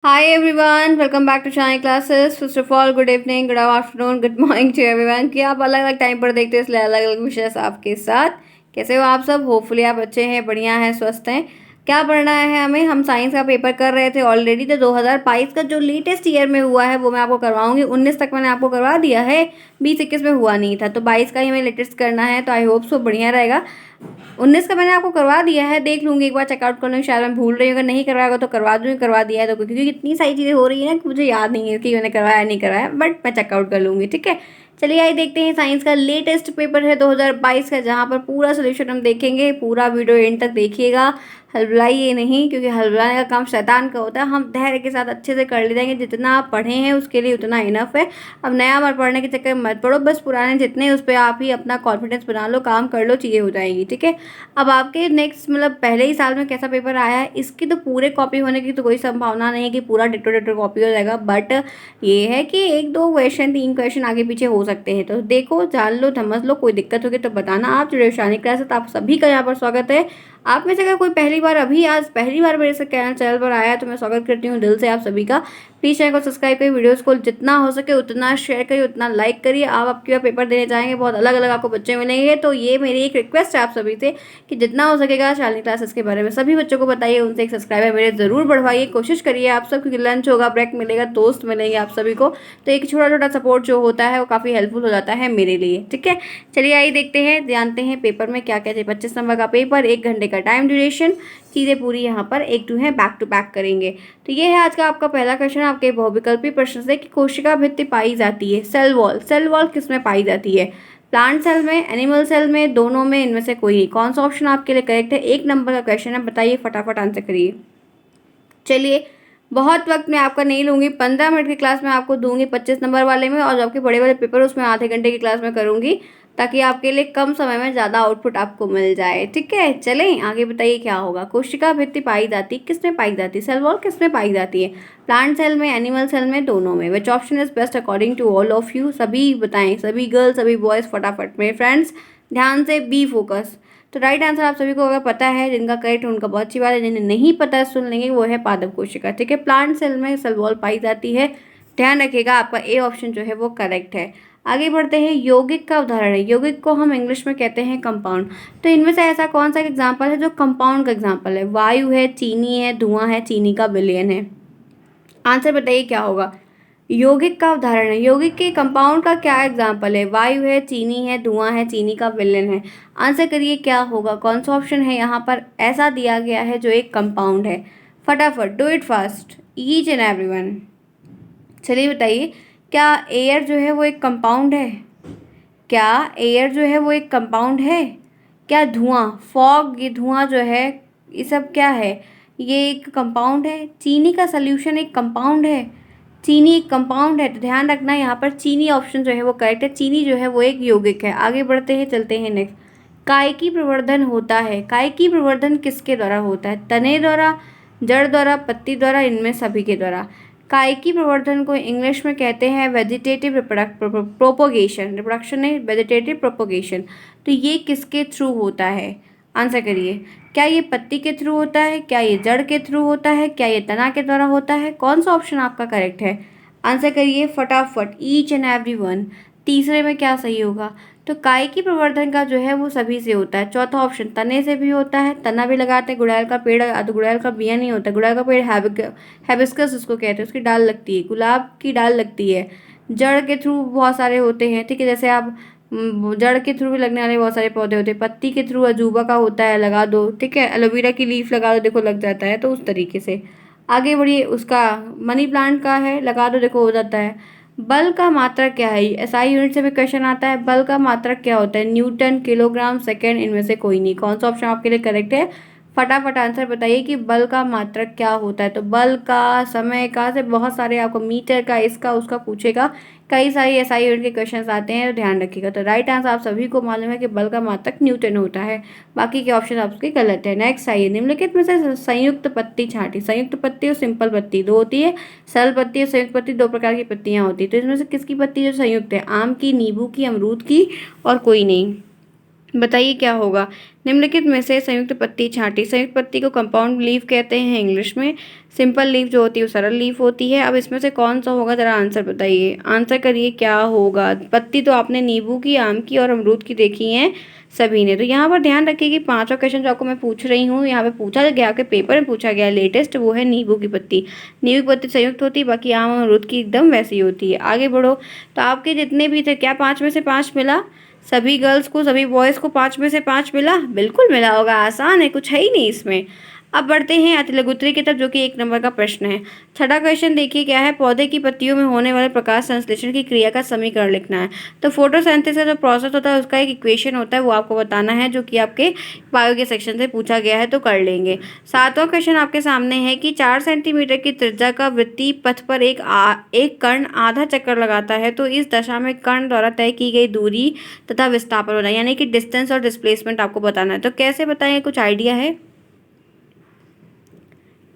Hi everyone, welcome back to Shine Classes. First of all, good evening, good afternoon, good morning to everyone. कि आप अलग अलग time पर देखते हो इसलिए अलग अलग विषय आपके साथ। कैसे हो आप सब? होपफुली आप अच्छे हैं, बढ़िया हैं, स्वस्थ हैं। क्या पढ़ना है हमें? हम साइंस का पेपर कर रहे थे ऑलरेडी। तो 2022 का जो लेटेस्ट ईयर में हुआ है वो मैं आपको करवाऊंगी। 19 तक मैंने आपको करवा दिया है, 20-21 में हुआ नहीं था, तो 22 का ही हमें लेटेस्ट करना है। तो आई होप सो बढ़िया रहेगा। 19 का मैंने आपको करवा दिया है, देख लूंगी, एक बार चेकआउट कर लूँगी, शायद मैं भूल रही हूँ। अगर नहीं करवाएगा तो करवा दूँगी, करवा दिया है तो, क्योंकि इतनी सारी चीज़ें हो रही है ना कि मुझे याद नहीं है कि मैंने करवाया नहीं करवाया, बट मैं चेकआउट कर लूँगी। ठीक है, चलिए आइए देखते हैं। साइंस का लेटेस्ट पेपर है 2022 का, जहाँ पर पूरा सोल्यूशन हम देखेंगे। पूरा वीडियो एंड तक देखिएगा, हलबलाइए नहीं, क्योंकि हलबलाने का काम शैतान का होता है। हम धैर्य के साथ अच्छे से कर ले जाएंगे। जितना आप पढ़े हैं उसके लिए उतना इनफ है। अब नया मत पढ़ने के चक्कर में मत पढ़ो, बस पुराने जितने उस पर आप ही अपना कॉन्फिडेंस बना लो, काम कर लो, चीज़ें हो जाएंगी। ठीक है, अब आपके नेक्स्ट मतलब पहले ही साल में कैसा पेपर आया है, इसकी तो पूरे कॉपी होने की तो कोई संभावना नहीं है कि पूरा डिटो डिटो कॉपी हो जाएगा, बट ये है कि 1-2 क्वेश्चन 3 क्वेश्चन आगे पीछे हो सकते हैं। तो देखो, जान लो, समझ लो, कोई दिक्कत होगी तो बताना। आप जुड़े शानी क्लास है तो आप सभी का यहाँ पर स्वागत है। आप में से अगर कोई पहली बार आज पहली बार मेरे से चैनल पर आया है तो मैं स्वागत करती हूँ दिल से आप सभी का। प्लीज़ चैनल को सब्सक्राइब करिए, वीडियोस को जितना हो सके उतना शेयर करिए, उतना लाइक करिए। आप आपके पेपर देने जाएंगे, बहुत अलग अलग आपको बच्चे मिलेंगे, तो ये मेरी एक रिक्वेस्ट है आप सभी से कि जितना हो सकेगा शालिनी क्लासेस के बारे में सभी बच्चों को बताइए, उनसे एक सब्सक्राइबर मेरे ज़रूर बढ़वाइए, कोशिश करिए आप सब, क्योंकि लंच होगा, ब्रेक मिलेगा, दोस्त मिलेंगे आप सभी को, तो एक छोटा छोटा सपोर्ट जो होता है वो काफ़ी हेल्पफुल हो जाता है मेरे लिए। ठीक है, चलिए आइए देखते हैं, जानते हैं पेपर में क्या क्या है। 25 नंबर का पेपर, 1 घंटे का टाइम ड्यूरेशन, चीज़ें पूरी यहाँ पर एक टू है, बैक टू बैक करेंगे। तो ये है आज का आपका पहला क्वेश्चन, आपके बहुविकल्पी प्रश्न से, कि कोशिका भित्ति पाई जाती है, सेल वॉल, सेल वॉल किस में पाई जाती है? प्लांट सेल में, एनिमल सेल में, दोनों में, इनमें से कोई नहीं। कौन सा ऑप्शन आपके लिए करेक्ट है? 1 नंबर का क्वेश्चन है, बताइए, फटाफट आंसर करिए। चलिए, बहुत वक्त मैं आपका नहीं लूँगी, 15 मिनट की क्लास में आपको दूंगी 25 नंबर वाले में, और जो आपके बड़े वाले पेपर उसमें आधे घंटे की क्लास में करूँगी, ताकि आपके लिए कम समय में ज़्यादा आउटपुट आपको मिल जाए। ठीक है, चलें आगे, बताइए क्या होगा। कोशिका भित्ति पाई जाती किसमें पाई जाती है? सेल वॉल किसमें पाई जाती है? प्लांट सेल में, एनिमल सेल में, दोनों में। Which option is best according to all of you? सभी बताएं, सभी गर्ल्स, सभी बॉयज़, फटाफट मेरे फ्रेंड्स, ध्यान से, बी फोकस। तो राइट आंसर आप सभी को अगर पता है, जिनका करेक्ट उनका बहुत अच्छी बात है, जिन्हें नहीं पता है सुन लेंगे, वो है पादप कोशिका। ठीक है, प्लांट सेल में सेल वॉल पाई जाती है, ध्यान रखिएगा, आपका ए ऑप्शन जो है वो करेक्ट है। आगे बढ़ते हैं, यौगिक का उदाहरण है। यौगिक को हम इंग्लिश में कहते हैं कंपाउंड। तो इनमें से ऐसा कौन सा एग्जाम्पल है जो कंपाउंड का एग्जाम्पल है? वायु है, चीनी है, धुआं है, चीनी का विलयन है। आंसर बताइए क्या होगा। यौगिक का उदाहरण है, यौगिक के कंपाउंड का क्या एग्जाम्पल है? वायु है, चीनी है, धुआं है, चीनी का विलयन है। आंसर करिए क्या होगा, कौन सा ऑप्शन है यहाँ पर ऐसा दिया गया है जो एक कंपाउंड है? फटाफट, do it fast, each and everyone. चलिए बताइए, क्या एयर जो है वो एक कंपाउंड है? क्या एयर जो है वो एक कंपाउंड है? क्या धुआं, फॉग, ये धुआं जो है, ये सब क्या है? ये एक कंपाउंड है। चीनी का सल्यूशन एक कंपाउंड है। चीनी एक कंपाउंड है, तो ध्यान रखना यहाँ पर चीनी ऑप्शन जो है वो करेक्ट है। चीनी जो है वो एक यौगिक है। आगे बढ़ते हैं, चलते हैं नेक्स्ट। कायिकी प्रवर्धन होता है, कायिकी प्रवर्धन किसके द्वारा होता है? तने द्वारा, जड़ द्वारा, पत्ती द्वारा, इनमें सभी के द्वारा। कायिकी प्रवर्धन को इंग्लिश में कहते हैं वेजिटेटिव प्रोपोगेशन, रिप्रोडक्शन है वेजिटेटिव प्रोपोगेशन। तो ये किसके थ्रू होता है? आंसर करिए, क्या ये पत्ती के थ्रू होता है? क्या ये जड़ के थ्रू होता है? क्या ये तना के द्वारा होता है? कौन सा ऑप्शन आपका करेक्ट है? आंसर करिए फटाफट, ईच एंड एवरी वन। तीसरे में क्या सही होगा? तो कायिकी प्रवर्धन का जो है वो सभी से होता है। चौथा ऑप्शन, तने से भी होता है, तना भी लगाते हैं। गुड़हल का पेड़, तो गुड़हल का बिया नहीं होता, गुड़हल का पेड़ हैबिस्कस उसको कहते हैं, उसकी डाल लगती है, गुलाब की डाल लगती है। जड़ के थ्रू बहुत सारे होते हैं। ठीक है, जैसे आप जड़ के थ्रू भी लगने वाले बहुत सारे पौधे होते हैं। पत्ती के थ्रू अजूबा का होता है, लगा दो। ठीक है, एलोवेरा की लीफ लगा दो, देखो लग जाता है, तो उस तरीके से। आगे बढ़िए, उसका मनी प्लांट का है, लगा दो, देखो हो जाता है। बल का मात्रक क्या है? एसआई यूनिट से भी क्वेश्चन आता है। बल का मात्रक क्या होता है? न्यूटन, किलोग्राम, सेकेंड, इनमें से कोई नहीं। कौन सा ऑप्शन आपके लिए करेक्ट है? फटाफट आंसर बताइए कि बल का मात्रक क्या होता है। तो बल का, समय का, से बहुत सारे आपको मीटर का, इसका उसका पूछेगा। कई सारी एसआई यूनिट के क्वेश्चंस आते हैं, तो ध्यान रखिएगा। तो राइट आंसर आप सभी को मालूम है कि बल का मात्रक न्यूटन होता है। बाकी के ऑप्शन आपके गलत है। नेक्स्ट आइए, निम्नलिखित में से संयुक्त पत्ती छांटी। संयुक्त पत्ती और सिंपल पत्ती दो होती है। सरल पत्ती और संयुक्त पत्ती दो प्रकार की पत्तियां होती है। तो इसमें से किसकी पत्ती जो संयुक्त है? आम की, नींबू की, अमरूद की, और कोई नहीं। बताइए क्या होगा। निम्नलिखित में से संयुक्त पत्ती छांटी। संयुक्त पत्ती को कंपाउंड लीफ कहते हैं इंग्लिश में। सिंपल लीफ जो होती है वो सरल लीफ होती है। अब इसमें से कौन सा होगा, जरा आंसर बताइए। आंसर करिए क्या होगा। पत्ती तो आपने नींबू की, आम की और अमरूद की देखी हैं सभी ने। तो यहाँ पर ध्यान रखिए कि पांचवा क्वेश्चन जो आपको मैं पूछ रही हूँ, यहाँ पे पूछा गया, आपके पेपर में पूछा गया लेटेस्ट, वो है नींबू की पत्ती। नींबू की पत्ती संयुक्त होती है, बाकी आम और अमरूद की एकदम वैसी होती है। आगे बढ़ो। तो आपके जितने भी थे, क्या 5 में से 5 मिला? सभी गर्ल्स को, सभी बॉयज़ को 5 में से 5 मिला? बिल्कुल मिला होगा, आसान है, कुछ है ही नहीं इसमें। अब बढ़ते हैं अति लघु उत्तरीय की तरफ, जो कि 1 नंबर का प्रश्न है। छठा क्वेश्चन देखिए क्या है। पौधे की पत्तियों में होने वाले प्रकाश संश्लेषण की क्रिया का समीकरण लिखना है। तो फोटोसिंथेसिस का जो प्रोसेस होता है उसका एक इक्वेशन होता है, वो आपको बताना है, जो कि आपके बायो के सेक्शन से पूछा गया है, तो कर लेंगे। सातवां क्वेश्चन आपके सामने है कि 4 सेंटीमीटर की त्रिज्या का वृत्तीय पथ पर एक कण आधा चक्कर लगाता है, तो इस दशा में कण द्वारा तय की गई दूरी तथा विस्थापन होना, यानी कि डिस्टेंस और डिस्प्लेसमेंट आपको बताना है। तो कैसे बताएंगे, कुछ आइडिया है?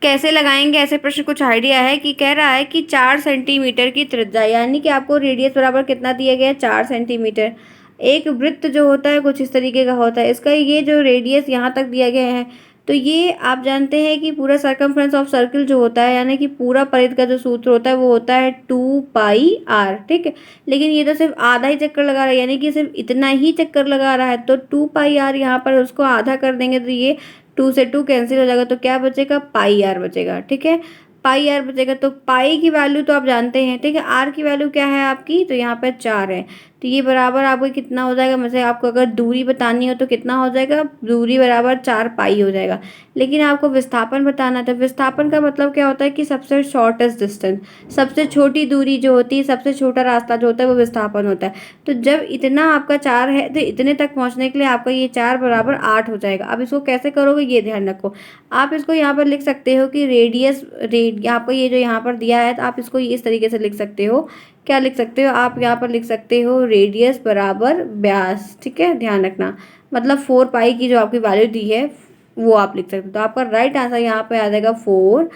कैसे लगाएंगे ऐसे प्रश्न, कुछ आइडिया है? कि कह रहा है कि 4 सेंटीमीटर की त्रिज्या, यानी कि आपको रेडियस बराबर कितना दिया गया है, 4 सेंटीमीटर। एक वृत्त जो होता है कुछ इस तरीके का होता है, इसका ये जो रेडियस यहाँ तक दिया गया है, तो ये आप जानते हैं कि पूरा सर्कमफ्रेंस ऑफ सर्किल जो होता है, यानी कि पूरा परिधि का जो सूत्र होता है वो होता है 2πr, ठीक है। लेकिन ये तो सिर्फ आधा ही चक्कर लगा रहा है, यानी कि सिर्फ इतना ही चक्कर लगा रहा है, तो 2πr यहाँ पर उसको आधा कर देंगे तो ये 2 से 2 कैंसिल हो जाएगा, तो क्या बचेगा, पाई आर बचेगा, ठीक है। पाई आर बचेगा, तो पाई की वैल्यू तो आप जानते हैं, ठीक है। आर की वैल्यू क्या है आपकी, तो यहाँ पे 4 है, तो ये बराबर आपको कितना हो जाएगा, मतलब आपको अगर दूरी बतानी हो तो कितना हो जाएगा, दूरी बराबर 4 पाई हो जाएगा। लेकिन आपको विस्थापन बताना था। विस्थापन का मतलब क्या होता है कि सबसे शॉर्टेस्ट डिस्टेंस, सबसे छोटी दूरी जो होती है, सबसे छोटा रास्ता जो होता है वो विस्थापन होता है। तो जब इतना आपका 4 है, तो इतने तक पहुँचने के लिए आपका ये 4 बराबर 8 हो जाएगा। अब इसको कैसे करोगे ये ध्यान रखो। आप इसको यहाँ पर लिख सकते हो कि रेडियस आपको ये जो यहाँ पर दिया है, तो आप इसको इस तरीके से लिख सकते हो। क्या लिख सकते हो आप, यहाँ पर लिख सकते हो रेडियस बराबर व्यास, ठीक है, ध्यान रखना। मतलब 4 पाई की जो आपकी वैल्यू दी है वो आप लिख सकते हो। तो आपका राइट आंसर यहाँ पे आ जाएगा 4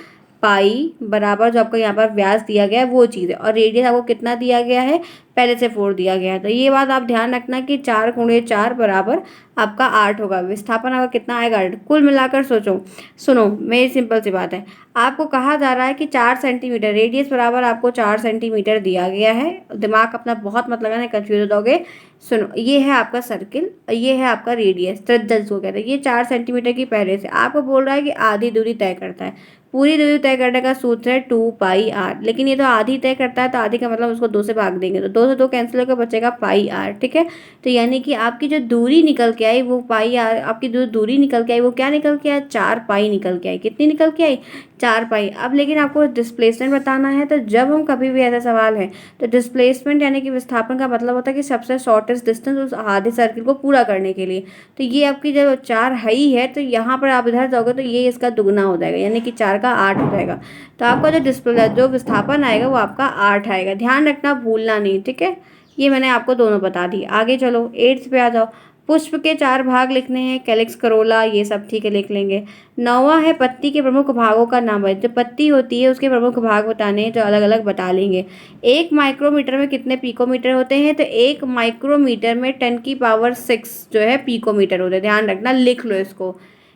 पाई बराबर जो आपका यहाँ पर व्यास दिया गया है वो चीज़ है, और रेडियस आपको कितना दिया गया है, पहले से 4 दिया गया है। तो ये बात आप ध्यान रखना कि 4 गुणे 4 बराबर आपका 8 होगा। विस्थापन आपका कितना आएगा, 8। कुल मिलाकर सोचो, सुनो मेरी सिंपल सी बात है। आपको कहा जा रहा है कि 4 सेंटीमीटर रेडियस बराबर आपको 4 सेंटीमीटर दिया गया है। दिमाग अपना बहुत मत लगाना, कंफ्यूज हो जाओगे। सुनो, ये है आपका सर्किल, ये है आपका रेडियस, त्रिज्या जिसको कहते हैं। ये 4 सेंटीमीटर की पहले से आपको बोल रहा है कि आधी दूरी तय करता है। पूरी दूरी तय करने का सूत्र है 2πr, लेकिन ये तो आधी तय करता है, तो आधी का मतलब उसको 2 से भाग देंगे, तो 2 से 2 कैंसिल होकर बचेगा पाई आर, ठीक है। तो यानी कि आपकी जो दूरी निकल के आई वो पाई आर, आपकी जो दूरी निकल के आई वो क्या निकल के आई, 4 पाई निकल के आई। कितनी निकल के आई, 4 पाई। अब लेकिन आपको डिस्प्लेसमेंट बताना है, तो जब हम कभी भी ऐसा सवाल है तो डिस्प्लेसमेंट यानी कि विस्थापन का मतलब होता है कि सबसे शॉर्टेस्ट डिस्टेंस उस आधे सर्किल को पूरा करने के लिए। तो ये आपकी जब 4 ही है, तो यहाँ पर आप इधर जाओगे तो ये इसका दुगना हो जाएगा, यानी कि 4 का 8 हो जाएगा। तो आपका जो विस्थापन आएगा वो आपका 8 आएगा। ध्यान रखना, भूलना नहीं, ठीक है। ये मैंने आपको दोनों बता दी। आगे चलो 8th पे आ जाओ। पुष्प के 4 भाग लिखने हैं, कैलिक्स, करोला, ये सब ठीक है, लिख लेंगे। 9वां है पत्ती के प्रमुख भागों का नाम है। जो पत्ती होती है उसके प्रमुख भाग बताने हैं, जो अलग अलग बता लेंगे। 1 माइक्रोमीटर में कितने पिकोमीटर होते हैं, तो 1 माइक्रोमीटर में 10⁻6 जो है पिकोमीटर होते हैं। ध्यान रखना, लिख लो इसको।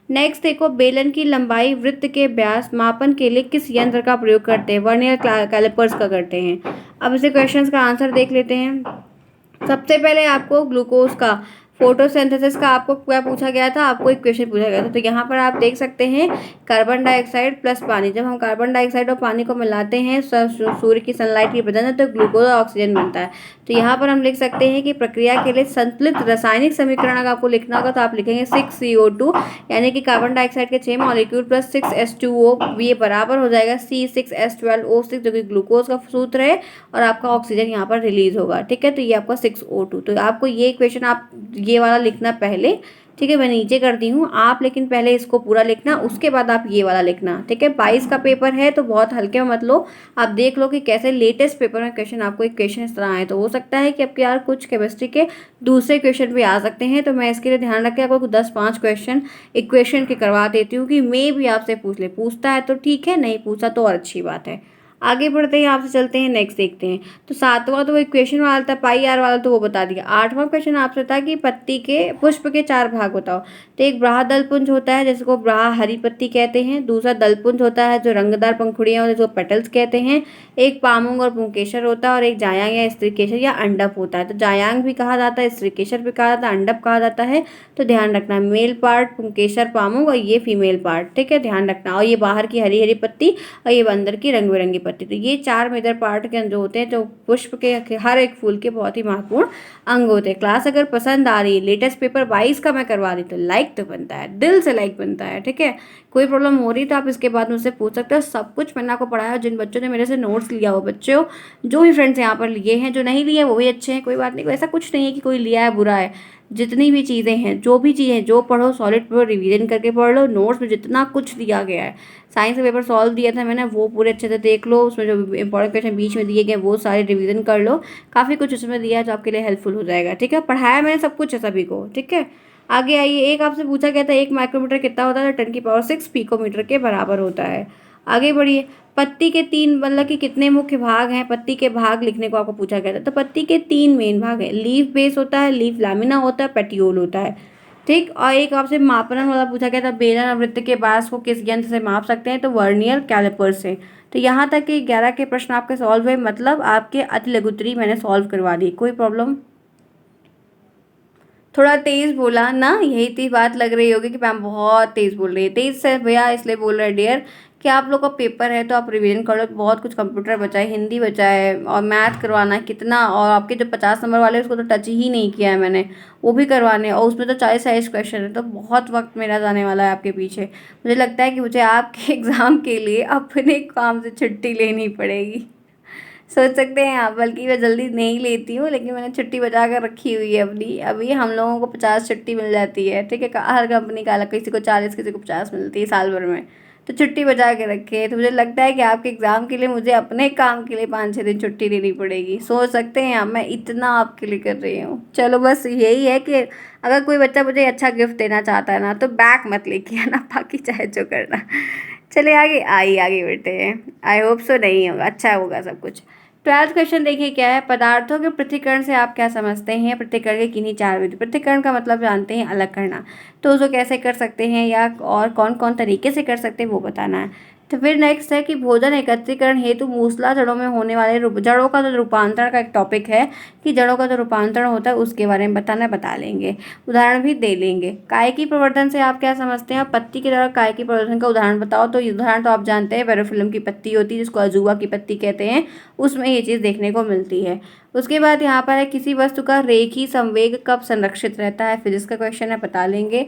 नेक्स्ट देखो, बेलन की लंबाई वृत्त के व्यास मापन के लिए किस यंत्र का प्रयोग करते हैं, वर्नियर कैलिपर्स का करते हैं। अब इसे क्वेश्चंस का आंसर देख लेते हैं। सबसे पहले आपको ग्लूकोज का फोटोसिंथेसिस का आपको क्या पूछा गया था, आपको एक क्वेश्चन पूछा गया था। तो यहाँ पर आप देख सकते हैं कार्बन डाइऑक्साइड प्लस पानी, जब हम कार्बन डाइऑक्साइड और पानी को मिलाते हैं सूर्य की सनलाइट की वजह से, तो ग्लूकोज और ऑक्सीजन बनता है। तो यहाँ पर हम लिख सकते हैं कि प्रक्रिया के लिए संतुलित रासायनिक समीकरण अगर आपको लिखना होगा तो आप लिखेंगे 6CO2, यानी कि कार्बन डाइऑक्साइड के 6 मॉलिक्यूल प्लस 6H2O, ये बराबर हो जाएगा C6H12O6, जो कि ग्लूकोज का सूत्र है, और आपका ऑक्सीजन यहाँ पर रिलीज होगा, ठीक है। तो ये आपका 6O2। तो आपको ये क्वेश्चन आप ये वाला लिखना पहले, ठीक है, मैं नीचे कर दी हूँ आप, लेकिन पहले इसको पूरा लिखना, उसके बाद आप ये वाला लिखना, ठीक है। 22 का पेपर है तो बहुत हल्के में मत लो। आप देख लो कि कैसे लेटेस्ट पेपर में क्वेश्चन आपको एक क्वेश्चन इस तरह आए, तो हो सकता है कि आपके यार कुछ केमिस्ट्री के दूसरे क्वेश्चन भी आ सकते हैं। तो मैं इसके लिए ध्यान रख के आपको 10-5 क्वेश्चन इक्वेशन के करवा देती हूँ कि मे भी आपसे पूछ ले। पूछता है तो ठीक है, नहीं पूछा तो और अच्छी बात है। आगे बढ़ते हैं, आपसे चलते हैं, नेक्स्ट देखते हैं। तो 7वां तो इक्वेशन वाला था, पाई आर वाला तो वो बता दिया। 8वां क्वेश्चन आपसे था कि पत्ती के पुष्प के 4 भाग बताओ। तो एक ब्राह दलपुंज होता है जिसको ब्राह हरी पत्ती कहते हैं। दूसरा दलपुंज होता है जो रंगदार पंखुड़ियाँ जिसको पेटल्स कहते हैं। एक पामुंग और पुंकेसर होता है और एक जायांग या स्त्रीकेसर या अंडप होता है। तो जायांग भी कहा जाता है, स्त्रीकेसर भी कहा जाता है, अंडप कहा जाता है। तो ध्यान रखना, मेल पार्ट पुंकेसर पामुंग और ये फीमेल पार्ट, ठीक है, ध्यान रखना। और ये बाहर की हरी हरी पत्ती और ये अंदर की रंग बिरंगी पत्ती। तो ये 4 मेजर पार्ट के जो होते हैं, जो पुष्प के हर एक फूल के बहुत ही महत्वपूर्ण अंग होते हैं। क्लास अगर पसंद आ रही है, लेटेस्ट पेपर 22 का मैं करवा रही, तो लाइक तो बनता है, दिल से लाइक बनता है, ठीक है। कोई प्रॉब्लम हो रही तो आप इसके बाद मुझसे पूछ सकते हो। सब कुछ मैंने आपको पढ़ाया। जिन बच्चों ने मेरे से नोट्स लिया हो, बच्चों जो भी फ्रेंड्स यहाँ पर लिए हैं, जो नहीं लिए वो भी अच्छे हैं, कोई बात नहीं। ऐसा कुछ नहीं है कि कोई लिया है बुरा है। जितनी भी चीज़ें हैं, जो भी चीज़ें जो पढ़ो सॉलिड पेपर रिवीजन करके पढ़ लो। नोट्स में जितना कुछ दिया गया है, साइंस का पेपर सॉल्व दिया था मैंने, वो पूरे अच्छे से देख लो। उसमें जो इंपॉर्टेंट क्वेश्चन बीच में दिए गए वो सारे रिवीजन कर लो। काफ़ी कुछ उसमें दिया है जो आपके लिए हेल्पफुल हो जाएगा, ठीक है। पढ़ाया मैंने सब कुछ है सभी को, ठीक है। आगे आइए, एक आपसे पूछा गया था 1 माइक्रोमीटर कितना होता है, 10⁶ पिकोमीटर के बराबर होता है। आगे बढ़िए, पत्ती के 3 मतलब कि कितने मुख्य भाग हैं, पत्ती के भाग लिखने को आपको पूछा गया था। तो पत्ती के 3 मेन भाग हैं, लीफ बेस होता है, लीफ लामिना होता है, पेटियोल होता है, ठीक। और एक आपसे मापन वाला पूछा गया था, बेलन और वृत्त के व्यास को किस यंत्र से माप सकते हैं, तो वर्नियर कैलिपर से। तो यहाँ तक कि 11 के प्रश्न आपके सॉल्व हुए, मतलब आपके अति लघुत्तरी मैंने सॉल्व करवा दी। कोई प्रॉब्लम? थोड़ा तेज बोला ना, यही थी बात लग रही होगी कि मैम बहुत तेज बोल रही है। तेज से भैया इसलिए बोल रहे हैं डियर कि आप लोग का पेपर है तो आप रिवीजन कर लो। बहुत कुछ कंप्यूटर बचा है, हिंदी बचा है और मैथ करवाना है कितना। और आपके जो 50 नंबर वाले उसको तो टच ही नहीं किया है मैंने, वो भी करवाने हैं। और उसमें तो 40 क्वेश्चन है, तो बहुत वक्त मेरा जाने वाला है आपके पीछे। मुझे लगता है कि मुझे आपके एग्ज़ाम के लिए अपने काम से छुट्टी लेनी पड़ेगी। सोच सकते हैं आप, बल्कि मैं जल्दी नहीं लेती हूँ, लेकिन मैंने छुट्टी बचा कर रखी हुई है अपनी। अभी हम लोगों को 50 छुट्टी मिल जाती है, ठीक है। हर कंपनी का अलग, किसी को 40 किसी को 50 मिलती है साल भर में। तो छुट्टी बचा के रखे है। तो मुझे लगता है कि आपके एग्ज़ाम के लिए मुझे अपने काम के लिए 5-6 दिन छुट्टी लेनी पड़ेगी। सोच सकते हैं आप, मैं इतना आपके लिए कर रही हूँ। चलो बस यही है कि अगर कोई बच्चा मुझे अच्छा गिफ्ट देना चाहता है ना, तो बैग मत लेके आना, बाकी चाहे जो करना। चलिए आगे आगे बढ़ते हैं। आई होप सो नहीं होगा, अच्छा होगा सब कुछ। 12th क्वेश्चन देखिए क्या है, पदार्थों के पृथक्करण से आप क्या समझते हैं। पृथक्करण के किन्हीं 4 विधि। पृथक्करण का मतलब जानते हैं अलग करना, तो उसको कैसे कर सकते हैं या और कौन कौन तरीके से कर सकते हैं वो बताना है। तो फिर नेक्स्ट है कि भोजन एकत्रीकरण हेतु मूसला जड़ों में होने वाले जड़ों का जो रूपांतरण का एक टॉपिक है, कि जड़ों का जो रूपांतरण होता है उसके बारे में बताना, बता लेंगे, उदाहरण भी दे लेंगे। कायिकी प्रवर्धन से आप क्या समझते हैं। पत्ती के द्वारा कायिकी प्रवर्धन का उदाहरण बताओ। तो उदाहरण तो आप जानते हैं, वेरोफिलम की पत्ती होती है जिसको अजूबा की पत्ती कहते हैं, उसमें ये चीज़ देखने को मिलती है। उसके बाद यहाँ पर है, किसी वस्तु का रेखी संवेग कब संरक्षित रहता है। फिजिक्स का क्वेश्चन है, बता लेंगे।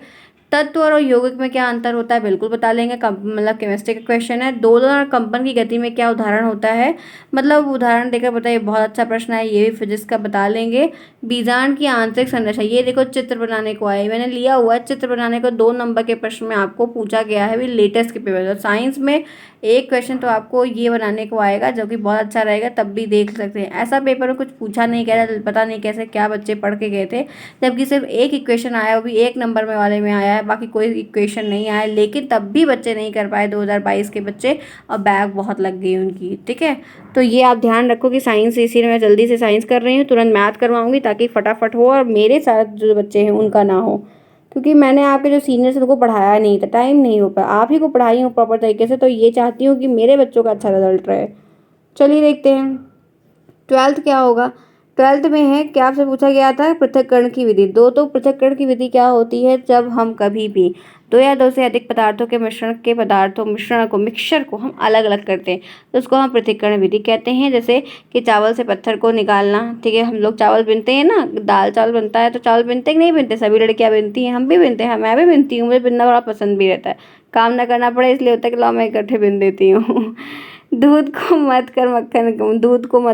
तत्व और यौगिक में क्या अंतर होता है, बिल्कुल बता लेंगे। मतलब केमिस्ट्री का क्वेश्चन है। दोलन और कंपन की गति में क्या उदाहरण होता है, मतलब उदाहरण देकर बताइए। बहुत अच्छा प्रश्न है, ये भी फिजिक्स का बता लेंगे। बीजांड की आंतरिक संरचना, ये देखो चित्र बनाने को आए, मैंने लिया हुआ है चित्र बनाने को। 2 नंबर के प्रश्न में आपको पूछा गया है, भी लेटेस्ट के पेपर। साइंस में एक क्वेश्चन तो आपको ये बनाने को आएगा, जो कि बहुत अच्छा रहेगा, तब भी देख सकते हैं। ऐसा पेपर में कुछ पूछा नहीं गया, पता नहीं कैसे क्या बच्चे पढ़ के गए थे, जबकि सिर्फ एक इक्वेशन आया, वो भी 1 नंबर में वाले में आया है, बाकी कोई इक्वेशन नहीं आया। लेकिन तब भी बच्चे नहीं कर पाए, 2022 के बच्चे, और बैग बहुत लग गई उनकी, ठीक है। तो ये आप ध्यान रखो कि साइंस, इसीलिए मैं जल्दी से साइंस कर रही हूँ, तुरंत मैथ करवाऊंगी ताकि फटाफट हो और मेरे साथ जो बच्चे हैं उनका ना हो। क्योंकि मैंने आपके जो सीनियर्स उनको पढ़ाया नहीं था, टाइम नहीं हो पाया। आप ही को पढ़ाई हूँ प्रॉपर तरीके से, तो ये चाहती हूँ कि मेरे बच्चों का अच्छा रिजल्ट रहे। चलिए देखते हैं 12th क्या होगा। 12th में है, क्या आपसे पूछा गया था, पृथक्करण की विधि। तो पृथक्करण की विधि क्या होती है, जब हम कभी भी 2 या 2 से अधिक पदार्थों के मिश्रण को मिक्सचर को हम अलग अलग करते हैं, तो उसको हम पृथक्करण विधि कहते हैं। जैसे कि चावल से पत्थर को निकालना, ठीक है। हम लोग चावल बिनते हैं ना, दाल चावल बनता है, तो चावल बिनते कि नहीं बिनते, सभी लड़कियां बिनती हैं, हम भी बिनते हैं, मैं भी बिनती हूँ, मुझे बिनना बड़ा पसंद भी रहता है। काम ना करना पड़े इसलिए होता है कि लो मैं इकट्ठे बिन देती हूँ। दूध को मथ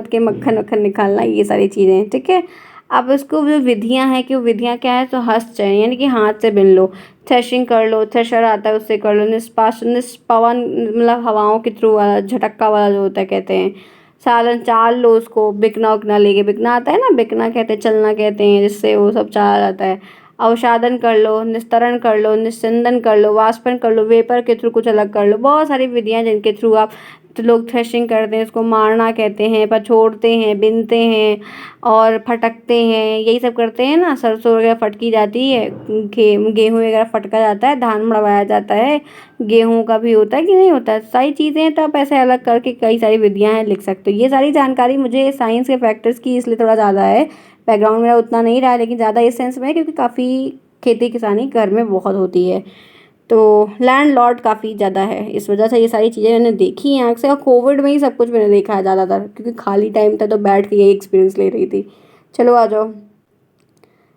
के मक्खन वक्खन निकालना, ये सारी चीज़ें, ठीक है। अब इसको जो विधियां हैं, कि वो विधियां क्या है, तो हस्तचयन यानी कि हाथ से बिन लो, थ्रेशिंग कर लो, थ्रेशर आता है उससे कर लो, निष्पावन मतलब हवाओं के थ्रू वाला, झटक्का वाला जो होता है कहते हैं, सालन चाल लो उसको, बिकना उकना लेके, बिकना आता है ना, बिकना कहते हैं, चलना कहते हैं, जिससे वो सब चाला जाता है। अवसादन कर लो, निस्तरण कर लो, निस्यंदन कर लो, वाष्पन कर लो, वेपर के थ्रू कुछ अलग कर लो, बहुत सारी विधियां जिनके थ्रू आप तो लोग थ्रेशिंग करते हैं, उसको मारना कहते हैं, पछोड़ते हैं, बिनते हैं और फटकते हैं, यही सब करते हैं ना। सरसों वगैरह फटकी जाती है, गेहूँ वगैरह फटका जाता है, धान मड़वाया जाता है, गेहूँ का भी होता है कि नहीं होता है, सारी चीज़ें हैं। तो आप ऐसे अलग करके कई सारी विधियाँ हैं लिख सकते हो। ये सारी जानकारी मुझे साइंस के फैक्टर्स की इसलिए थोड़ा ज़्यादा है, बैकग्राउंड मेरा उतना नहीं रहा, लेकिन ज़्यादा इस सेंस में है क्योंकि काफ़ी खेती किसानी घर में बहुत होती है, तो लैंडलॉर्ड काफ़ी ज़्यादा है, इस वजह से ये सारी चीज़ें मैंने देखी हैं आँख से। और कोविड में ही सब कुछ मैंने देखा है ज़्यादातर, क्योंकि खाली टाइम था तो बैठ के यही एक्सपीरियंस ले रही थी। चलो आ जाओ,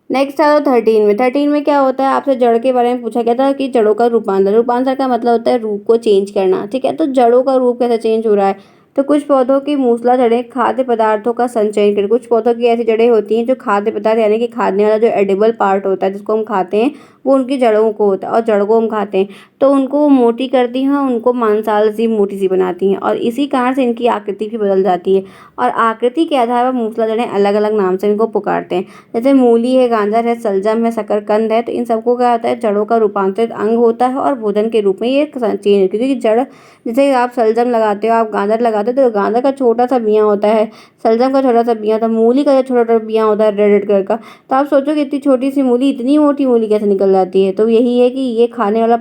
नेक्स्ट आ जाओ 13 में। 13 में क्या होता है, आपसे जड़ के बारे में पूछा गया था कि जड़ों का रूपांतर। रूपांतर का मतलब होता है रूप को चेंज करना, ठीक है। तो जड़ों का रूप कैसे चेंज हो रहा है, तो कुछ पौधों की मूसला जड़ें खाद्य पदार्थों का संचयन कर, कुछ पौधों की ऐसी जड़ें होती हैं जो खाद्य पदार्थ यानी कि खाने वाला जो एडिबल पार्ट होता है जिसको हम खाते हैं, वो उनकी जड़ों को होता है, और जड़ को हम खाते हैं तो उनको वो मोटी करती हैं, उनको मांसाल सी मोटी सी बनाती हैं, और इसी कारण से इनकी आकृति भी बदल जाती है। और आकृति के आधार पर मूसला जड़ें अलग अलग नाम से इनको पुकारते हैं, जैसे मूली है, गाजर है, सलजम है, शकरकंद है। तो इन सबको क्या होता है, जड़ों का रूपांतरित अंग होता है और भोजन के रूप में ये चेंज, क्योंकि जड़, जैसे आप सलजम लगाते हो, आप गाजर लगाते हो, तो गाजर का छोटा सा बियाँ होता है, सलजम का छोटा सा बियाँ होता है, मूली का जो छोटा छोटा बियाँ होता है रेड रेड कलर का। तो आप सोचो कि इतनी छोटी सी मूली इतनी मोटी मूली कैसे निकल जाती है। तो यही है कि ये खाने वाला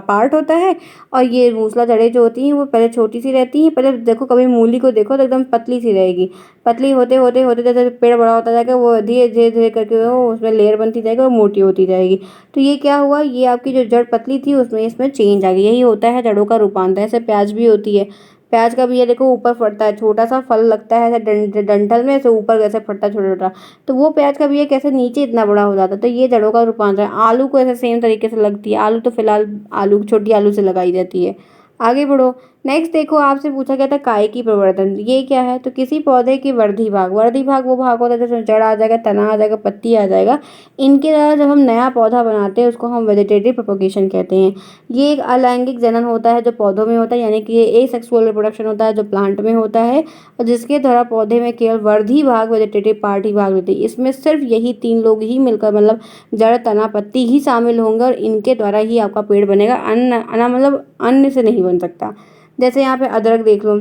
पार्ट होता है, और ये मूसला जड़ें जो होती हैं वो पहले छोटी सी रहती हैं। पहले देखो, कभी मूली को देखो तो एकदम पतली सी रहेगी, पतली होते होते होते जैसे पेड़ बड़ा होता जाएगा, वो धीरे धीरे धीरे करके वो उसमें लेयर बनती जाएगी और मोटी होती जाएगी। तो ये क्या हुआ, ये आपकी जो जड़ पतली थी उसमें इसमें चेंज आ गई। यही होता है जड़ों का रूपांतर। ऐसे प्याज भी होती है, प्याज का भी ये देखो ऊपर फटता है, छोटा सा फल लगता है ऐसे डंठल में, ऐसे ऊपर कैसे फटता है छोटा छोटा, तो वो प्याज का भी ये कैसे नीचे इतना बड़ा हो जाता है। तो ये जड़ों का रूपांतर है। आलू को ऐसे सेम तरीके से लगती है, आलू तो फिलहाल आलू छोटी आलू से लगाई जाती है। आगे बढ़ो, नेक्स्ट देखो, आपसे पूछा गया था काय की प्रवर्धन, ये क्या है, तो किसी पौधे की वर्धी भाग, वर्धी भाग वो भाग होता है जिसमें जड़ आ जाएगा, तना आ जाएगा, पत्ती आ जाएगा। इनके द्वारा जब हम नया पौधा बनाते हैं उसको हम वेजिटेटिव प्रोपगेशन कहते हैं। ये एक अलैंगिक जनन होता है जो पौधों में होता है, यानी कि ये एसेक्सुअल रिप्रोडक्शन होता है जो प्लांट में होता है, और जिसके द्वारा पौधे में केवल वर्धी भाग वेजिटेटिव पार्ट ही भाग लेते हैं। इसमें सिर्फ यही 3 लोग ही मिलकर, मतलब जड़, तना, पत्ती ही शामिल होंगे, और इनके द्वारा ही आपका पेड़ बनेगा। अन्न अना मतलब अन्य से नहीं बन सकता। जैसे यहाँ पे अदरक देख लो,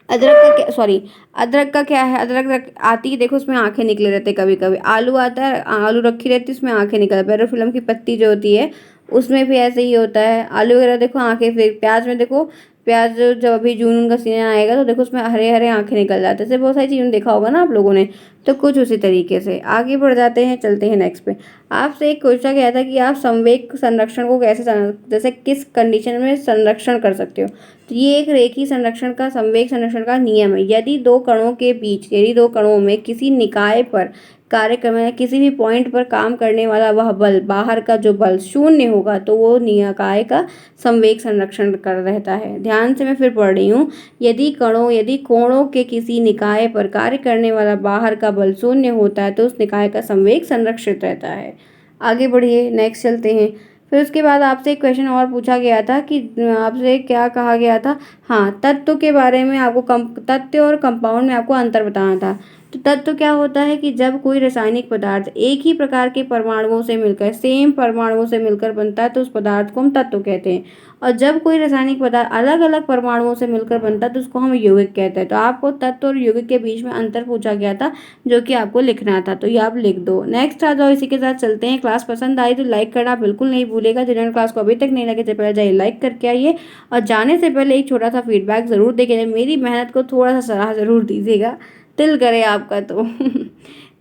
अदरक का क्या है, आती है देखो, उसमें आंखें निकले रहते हैं कभी कभी। आलू आता है, आलू रखी रहती है उसमें आंखें निकल, पेरोफिल्म की पत्ती जो होती है उसमें भी ऐसे ही होता है। आलू वगैरह देखो आंखें, फिर प्याज में देखो, प्याज जब अभी जून का सीजन आएगा तो देखो उसमें हरे हरे आंखें निकल जाते हैं। ऐसे बहुत सारी चीज़ें देखा होगा ना आप लोगों ने। तो कुछ उसी तरीके से आगे बढ़ जाते हैं, चलते हैं नेक्स्ट पे। आपसे एक पूछा गया था कि आप संवेग संरक्षण को कैसे जैसे किस कंडीशन में संरक्षण कर सकते हो। तो ये एक रेखीय संरक्षण का, संवेग संरक्षण का नियम है। यदि दो कणों में किसी निकाय पर कार्य करने, किसी भी पॉइंट पर काम करने वाला वह बल, बाहर का जो बल शून्य होगा, तो वो निकाय का संवेग संरक्षण कर रहता है। ध्यान से मैं फिर पढ़ रही हूँ, यदि कोणों के किसी निकाय पर कार्य करने वाला बाहर का बल शून्य होता है तो उस निकाय का संवेग संरक्षित रहता है। आगे बढ़िए, नेक्स्ट चलते हैं। फिर उसके बाद आपसे एक क्वेश्चन और पूछा गया था कि आपसे क्या कहा गया था, हाँ, तत्व के बारे में आपको तत्व और कंपाउंड में आपको अंतर बताना था। तो तत्व क्या होता है कि जब कोई रासायनिक पदार्थ एक ही प्रकार के परमाणुओं से मिलकर, सेम परमाणुओं से मिलकर बनता है तो उस पदार्थ को हम तत्व कहते हैं। और जब कोई रासायनिक पदार्थ अलग अलग परमाणुओं से मिलकर बनता है तो उसको हम यौगिक कहते हैं। तो आपको तत्व और यौगिक के बीच में अंतर पूछा गया था, जो कि आपको लिखना था, तो ये आप लिख दो। नेक्स्ट आ जाओ, इसी के साथ चलते हैं। क्लास पसंद आई तो लाइक करना बिल्कुल नहीं भूलेगा। जिन्होंने क्लास को अभी तक नहीं लगे तो पहले जाइए लाइक करके आइए, और जाने से पहले एक छोटा सा फीडबैक ज़रूर देके मेरी मेहनत को थोड़ा सा सराह ज़रूर दीजिएगा, दिल करे आपका तो।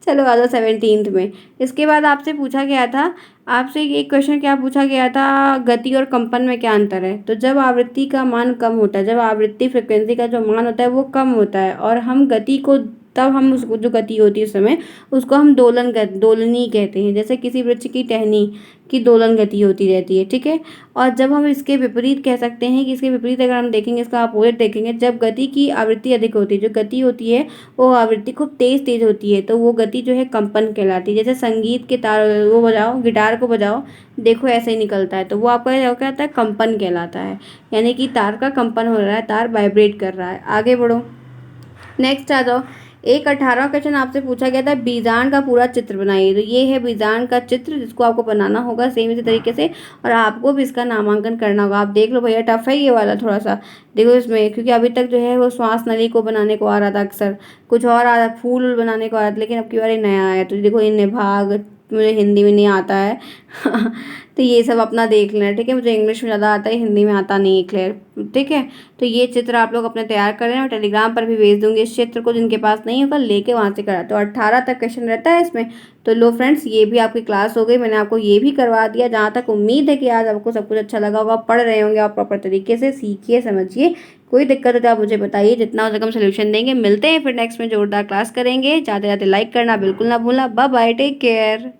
चलो आ जाओ 17th में। इसके बाद आपसे पूछा गया था, आपसे एक क्वेश्चन क्या पूछा गया था, गति और कंपन में क्या अंतर है। तो जब आवृत्ति का मान कम होता है, जब आवृत्ति फ्रिक्वेंसी का जो मान होता है वो कम होता है, और हम गति को, तब हम उसको, जो गति होती है उस समय उसको हम दोलनी कहते हैं। जैसे किसी वृक्ष की टहनी की दोलन गति होती रहती है, ठीक है। और जब हम इसके विपरीत कह सकते हैं कि इसके विपरीत अगर हम देखेंगे, इसका अपोजिट देखेंगे, जब गति की आवृत्ति अधिक होती है, जो गति होती है वो आवृत्ति खूब तेज होती है, तो वो गति जो है कंपन कहलाती है। जैसे संगीत के तार वो बजाओ, गिटार को बजाओ, देखो ऐसे ही निकलता है, तो वो आपका क्या कहता है, कंपन कहलाता है। यानी कि तार का कंपन हो रहा है, तार वाइब्रेट कर रहा है। आगे बढ़ो, नेक्स्ट आ जाओ। एक 18वां क्वेश्चन आपसे पूछा गया था बीजांड का पूरा चित्र बनाइए। तो ये है बीजांड का चित्र जिसको आपको बनाना होगा सेम इसी तरीके से, और आपको भी इसका नामांकन करना होगा। आप देख लो भैया, टफ है ये वाला थोड़ा सा। देखो इसमें, क्योंकि अभी तक जो है वो श्वास नली को बनाने को आ रहा था, अक्सर कुछ और आ रहा, फूल बनाने को आ रहा था, लेकिन अब की बार ये नया आया। तो देखो इन भाग, मुझे हिंदी में नहीं आता है तो ये सब अपना देख लेना, ठीक है। मुझे इंग्लिश में ज़्यादा आता है, हिंदी में आता नहीं है क्लियर, ठीक है। तो ये चित्र आप लोग अपने तैयार कर लेना, और टेलीग्राम पर भी भेज दूंगी इस चित्र को, जिनके पास नहीं होगा लेके वहाँ से करा। तो 18 तक क्वेश्चन रहता है इसमें। तो लो फ्रेंड्स, ये भी आपकी क्लास हो गई, मैंने आपको ये भी करवा दिया। जहाँ तक उम्मीद है कि आज आपको सब कुछ अच्छा लगा होगा, पढ़ रहे होंगे आप प्रॉपर तरीके से, सीखिए समझिए। कोई दिक्कत है तो आप मुझे बताइए, जितना हो सके हम सोल्यूशन देंगे। मिलते हैं फिर नेक्स्ट में, जोरदार क्लास करेंगे। जाते जाते लाइक करना बिल्कुल ना भूलना। Bye bye, take care.